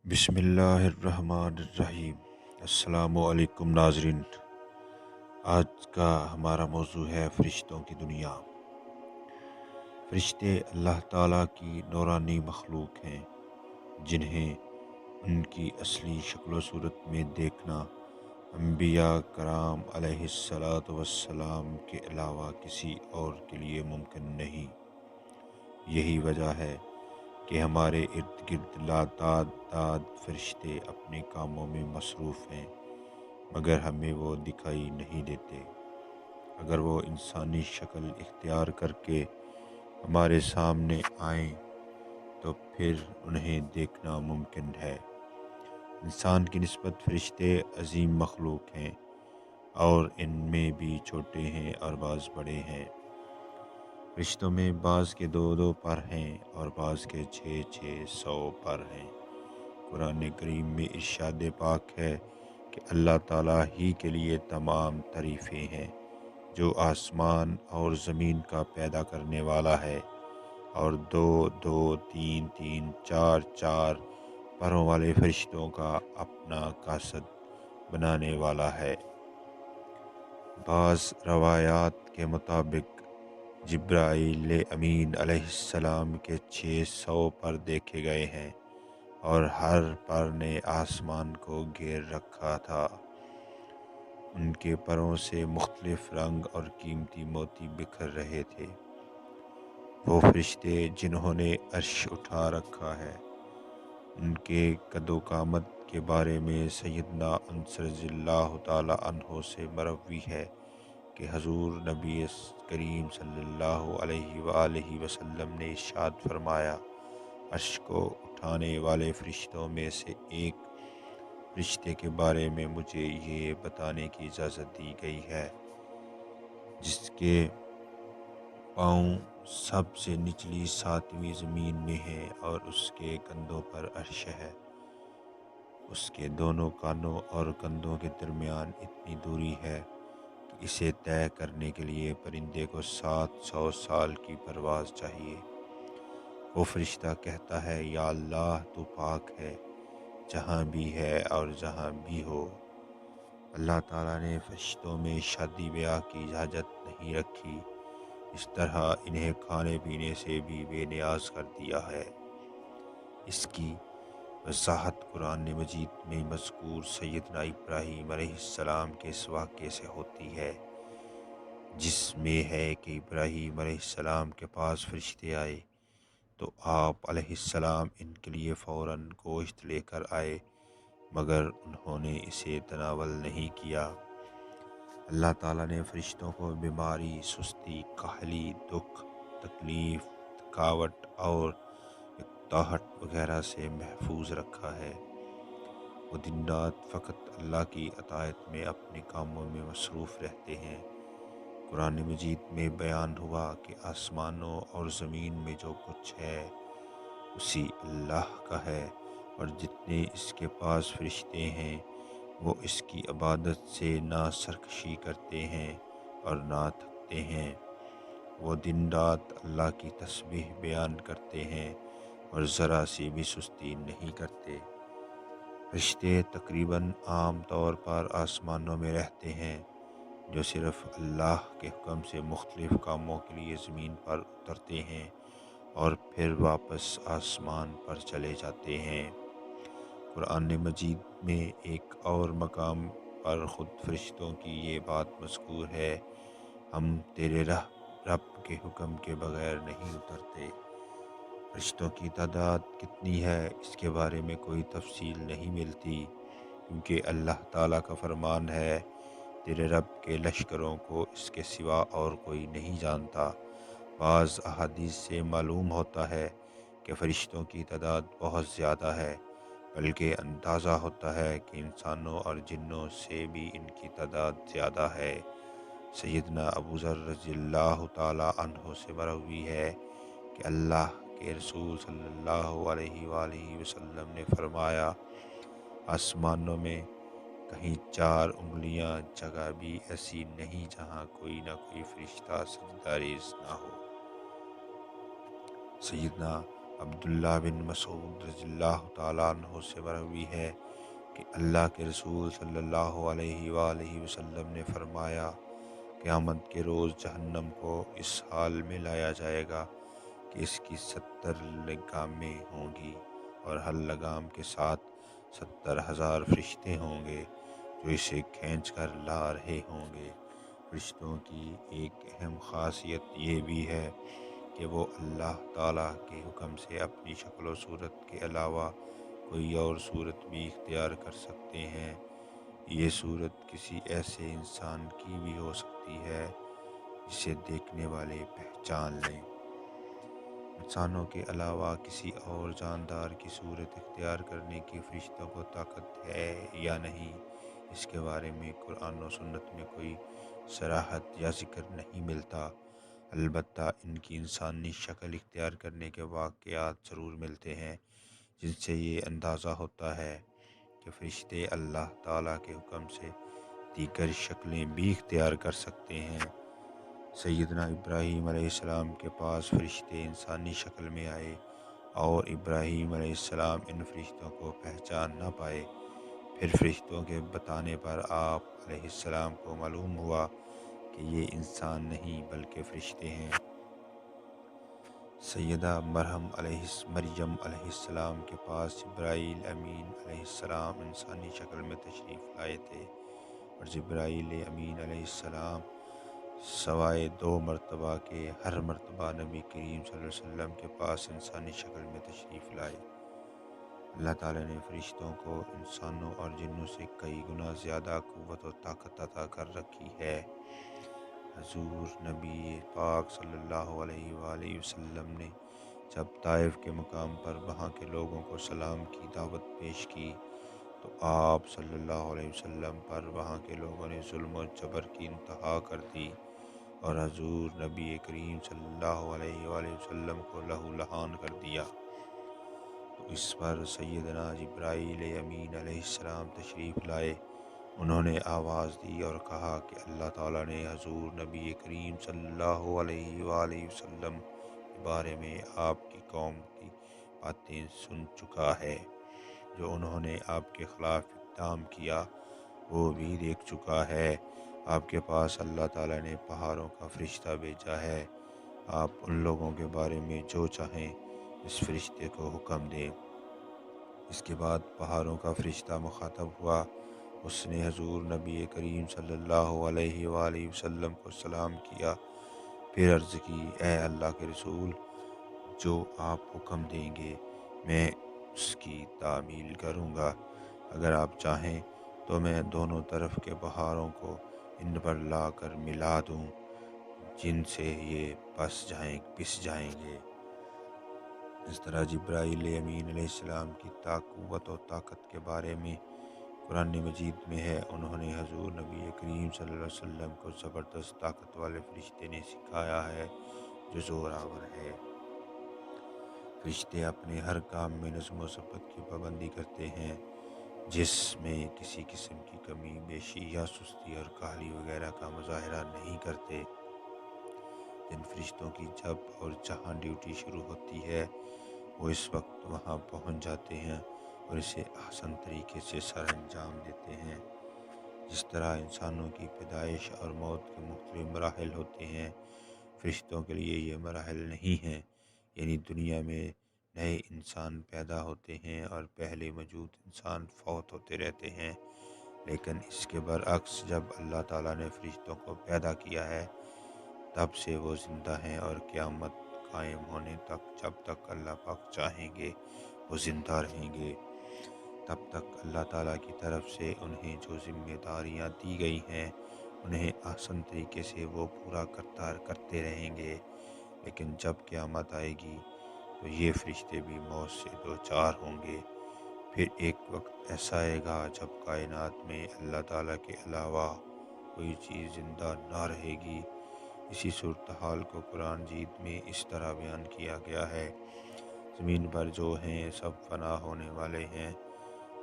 بسم اللہ الرحمن الرحیم۔ السلام علیکم ناظرین، آج کا ہمارا موضوع ہے فرشتوں کی دنیا۔ فرشتے اللہ تعالیٰ کی نورانی مخلوق ہیں جنہیں ان کی اصلی شکل و صورت میں دیکھنا انبیاء کرام علیہ الصلاۃ والسلام کے علاوہ کسی اور کے لیے ممکن نہیں۔ یہی وجہ ہے کہ ہمارے ارد گرد لاتعداد فرشتے اپنے کاموں میں مصروف ہیں، مگر ہمیں وہ دکھائی نہیں دیتے۔ اگر وہ انسانی شکل اختیار کر کے ہمارے سامنے آئیں تو پھر انہیں دیکھنا ممکن ہے۔ انسان کی نسبت فرشتے عظیم مخلوق ہیں، اور ان میں بھی چھوٹے ہیں اور بعض بڑے ہیں۔ فرشتوں میں بعض کے 2 پر ہیں اور بعض کے 600 پر ہیں۔ قرآن کریم میں ارشاد پاک ہے کہ اللہ تعالیٰ ہی کے لیے تمام تعریفیں ہیں، جو آسمان اور زمین کا پیدا کرنے والا ہے، اور 2 3 3 4 4 پروں والے فرشتوں کا اپنا قاصد بنانے والا ہے۔ بعض روایات کے مطابق جبرائیل امین علیہ السلام کے 600 پر دیکھے گئے ہیں، اور ہر پر نے آسمان کو گھیر رکھا تھا۔ ان کے پروں سے مختلف رنگ اور قیمتی موتی بکھر رہے تھے۔ وہ فرشتے جنہوں نے عرش اٹھا رکھا ہے، ان کے قد و قامت کے بارے میں سیدنا انس رضی اللہ تعالی عنہ سے مروی ہے کہ حضور نبی کریم صلی اللہ علیہ وآلہ وسلم نے ارشاد فرمایا، عرش کو اٹھانے والے فرشتوں میں سے ایک فرشتے کے بارے میں مجھے یہ بتانے کی اجازت دی گئی ہے، جس کے پاؤں سب سے نچلی 7ویں زمین میں ہے اور اس کے کندھوں پر عرش ہے۔ اس کے دونوں کانوں اور کندھوں کے درمیان اتنی دوری ہے کہ اسے طے کرنے کے لیے پرندے کو 700 سال کی پرواز چاہیے۔ وہ فرشتہ کہتا ہے، یا اللہ تو پاک ہے، جہاں بھی ہے اور جہاں بھی ہو۔ اللہ تعالیٰ نے فرشتوں میں شادی بیاہ کی اجازت نہیں رکھی، اس طرح انہیں کھانے پینے سے بھی بے نیاز کر دیا ہے۔ اس کی وضاحت قرآن مجید میں مذکور سیدنا ابراہیم علیہ السلام کے اس واقعے سے ہوتی ہے، جس میں ہے کہ ابراہیم علیہ السلام کے پاس فرشتے آئے تو آپ علیہ السلام ان کے لیے فوراً گوشت لے کر آئے، مگر انہوں نے اسے تناول نہیں کیا۔ اللہ تعالیٰ نے فرشتوں کو بیماری، سستی، کاہلی، دکھ، تکلیف، تھکاوٹ اور اکتاہٹ وغیرہ سے محفوظ رکھا ہے۔ وہ دن رات فقط اللہ کی اطاعت میں اپنے کاموں میں مصروف رہتے ہیں۔ قرآن مجید میں بیان ہوا کہ آسمانوں اور زمین میں جو کچھ ہے اسی اللہ کا ہے، اور جتنے اس کے پاس فرشتے ہیں وہ اس کی عبادت سے نہ سرکشی کرتے ہیں اور نہ تھکتے ہیں۔ وہ دن رات اللہ کی تسبیح بیان کرتے ہیں اور ذرا سی بھی سستی نہیں کرتے۔ فرشتے تقریباً عام طور پر آسمانوں میں رہتے ہیں، جو صرف اللہ کے حکم سے مختلف کاموں کے لیے زمین پر اترتے ہیں اور پھر واپس آسمان پر چلے جاتے ہیں۔ قرآن مجید میں ایک اور مقام پر خود فرشتوں کی یہ بات مذکور ہے، ہم تیرے رب کے حکم کے بغیر نہیں اترتے۔ فرشتوں کی تعداد کتنی ہے اس کے بارے میں کوئی تفصیل نہیں ملتی، کیونکہ اللہ تعالیٰ کا فرمان ہے، تیرے رب کے لشکروں کو اس کے سوا اور کوئی نہیں جانتا۔ بعض احادیث سے معلوم ہوتا ہے کہ فرشتوں کی تعداد بہت زیادہ ہے، بلکہ اندازہ ہوتا ہے کہ انسانوں اور جنوں سے بھی ان کی تعداد زیادہ ہے۔ سیدنا ابو ذر رضی اللہ تعالی عنہ سے مروی ہے کہ اللہ کے رسول صلی اللہ علیہ وآلہ وسلم نے فرمایا، آسمانوں میں کہیں 4 انگلیاں جگہ بھی ایسی نہیں جہاں کوئی نہ کوئی فرشتہ سجدہ ریز نہ ہو۔ سیدنا عبداللہ بن مسعود رضی اللہ تعالیٰ عنہ سے مروی ہے کہ اللہ کے رسول صلی اللہ علیہ وآلہ وسلم نے فرمایا، قیامت کے روز جہنم کو اس حال میں لایا جائے گا کہ اس کی 70 لگامیں ہوں گی، اور ہر لگام کے ساتھ 70,000 فرشتے ہوں گے جو اسے کھینچ کر لا رہے ہوں گے۔ فرشتوں کی ایک اہم خاصیت یہ بھی ہے کہ وہ اللہ تعالیٰ کے حکم سے اپنی شکل و صورت کے علاوہ کوئی اور صورت بھی اختیار کر سکتے ہیں۔ یہ صورت کسی ایسے انسان کی بھی ہو سکتی ہے جسے دیکھنے والے پہچان لیں۔ انسانوں کے علاوہ کسی اور جاندار کی صورت اختیار کرنے کی فرشتوں کو طاقت ہے یا نہیں، اس کے بارے میں قرآن و سنت میں کوئی صراحت یا ذکر نہیں ملتا۔ البتہ ان کی انسانی شکل اختیار کرنے کے واقعات ضرور ملتے ہیں، جن سے یہ اندازہ ہوتا ہے کہ فرشتے اللہ تعالیٰ کے حکم سے دیگر شکلیں بھی اختیار کر سکتے ہیں۔ سیدنا ابراہیم علیہ السلام کے پاس فرشتے انسانی شکل میں آئے، اور ابراہیم علیہ السلام ان فرشتوں کو پہچان نہ پائے۔ پھر فرشتوں کے بتانے پر آپ علیہ السلام کو معلوم ہوا کہ یہ انسان نہیں بلکہ فرشتے ہیں۔ سیدہ مریم علیہ السلام کے پاس جبرائیل امین علیہ السلام انسانی شکل میں تشریف لائے تھے، اور جبرائیل امین علیہ السلام سوائے 2 مرتبہ کے ہر مرتبہ نبی کریم صلی اللہ علیہ وسلم کے پاس انسانی شکل میں تشریف لائے۔ اللہ تعالیٰ نے فرشتوں کو انسانوں اور جنوں سے کئی گنا زیادہ قوت و طاقت عطا کر رکھی ہے۔ حضور نبی پاک صلی اللہ علیہ وآلہ وسلم نے جب طائف کے مقام پر وہاں کے لوگوں کو سلام کی دعوت پیش کی تو آپ صلی اللہ علیہ وسلم پر وہاں کے لوگوں نے ظلم و جبر کی انتہا کر دی، اور حضور نبی کریم صلی اللہ علیہ وآلہ وسلم کو لہو لہان کر دیا۔ تو اس پر سیدنا جبرائیل امین علیہ السلام تشریف لائے۔ انہوں نے آواز دی اور کہا کہ اللہ تعالیٰ نے حضور نبی کریم صلی اللہ علیہ وآلہ وسلم کے بارے میں آپ کی قوم کی باتیں سن چکا ہے۔ جو انہوں نے آپ کے خلاف اقدام کیا وہ بھی دیکھ چکا ہے۔ آپ کے پاس اللہ تعالیٰ نے پہاڑوں کا فرشتہ بھیجا ہے۔ آپ ان لوگوں کے بارے میں جو چاہیں اس فرشتے کو حکم دیں۔ اس کے بعد پہاڑوں کا فرشتہ مخاطب ہوا۔ اس نے حضور نبی کریم صلی اللہ علیہ وآلہ وسلم کو سلام کیا، پھر عرض کی، اے اللہ کے رسول، جو آپ حکم دیں گے میں اس کی تعمیل کروں گا۔ اگر آپ چاہیں تو میں دونوں طرف کے پہاڑوں کو ان پر لا کر ملا دوں، جن سے یہ پس جائیں گے۔ اس طرح جبرائیل امین علیہ السلام کی قوت و طاقت کے بارے میں قرآن مجید میں ہے۔ انہوں نے حضور نبی کریم صلی اللہ علیہ وسلم کو زبردست طاقت والے فرشتے نے سکھایا ہے جو زور آور ہے۔ فرشتے اپنے ہر کام میں نظم و ضبط کی پابندی کرتے ہیں، جس میں کسی قسم کی کمی بیشی یا سستی اور کاہلی وغیرہ کا مظاہرہ نہیں کرتے۔ جن فرشتوں کی جب اور جہاں ڈیوٹی شروع ہوتی ہے وہ اس وقت وہاں پہنچ جاتے ہیں اور اسے آسان طریقے سے سر انجام دیتے ہیں۔ جس طرح انسانوں کی پیدائش اور موت کے مختلف مراحل ہوتے ہیں، فرشتوں کے لیے یہ مراحل نہیں ہیں، یعنی دنیا میں نئے انسان پیدا ہوتے ہیں اور پہلے موجود انسان فوت ہوتے رہتے ہیں، لیکن اس کے برعکس جب اللہ تعالیٰ نے فرشتوں کو پیدا کیا ہے تب سے وہ زندہ ہیں، اور قیامت قائم ہونے تک جب تک اللہ پاک چاہیں گے وہ زندہ رہیں گے۔ تب تک اللہ تعالیٰ کی طرف سے انہیں جو ذمہ داریاں دی گئی ہیں انہیں آسان طریقے سے وہ پورا کرتے رہیں گے، لیکن جب قیامت آئے گی تو یہ فرشتے بھی موت سے دوچار ہوں گے۔ پھر ایک وقت ایسا آئے گا جب کائنات میں اللہ تعالیٰ کے علاوہ کوئی چیز زندہ نہ رہے گی۔ اسی صورتحال کو قرآن مجید میں اس طرح بیان کیا گیا ہے، زمین پر جو ہیں سب فنا ہونے والے ہیں،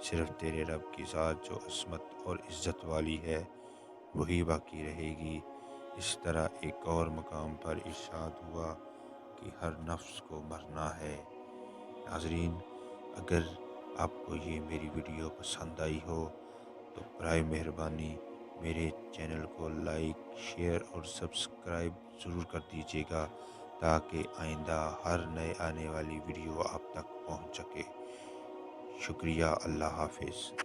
صرف تیرے رب کی ذات جو عظمت اور عزت والی ہے وہی باقی رہے گی۔ اس طرح ایک اور مقام پر ارشاد ہوا کہ ہر نفس کو مرنا ہے، ناظرین، اگر آپ کو یہ میری ویڈیو پسند آئی ہو تو برائے مہربانی میرے چینل کو لائک، شیئر اور سبسکرائب ضرور کر دیجیے گا تاکہ آئندہ ہر نئے آنے والی ویڈیو آپ تک پہنچ سکے۔ شکریہ، اللہ حافظ۔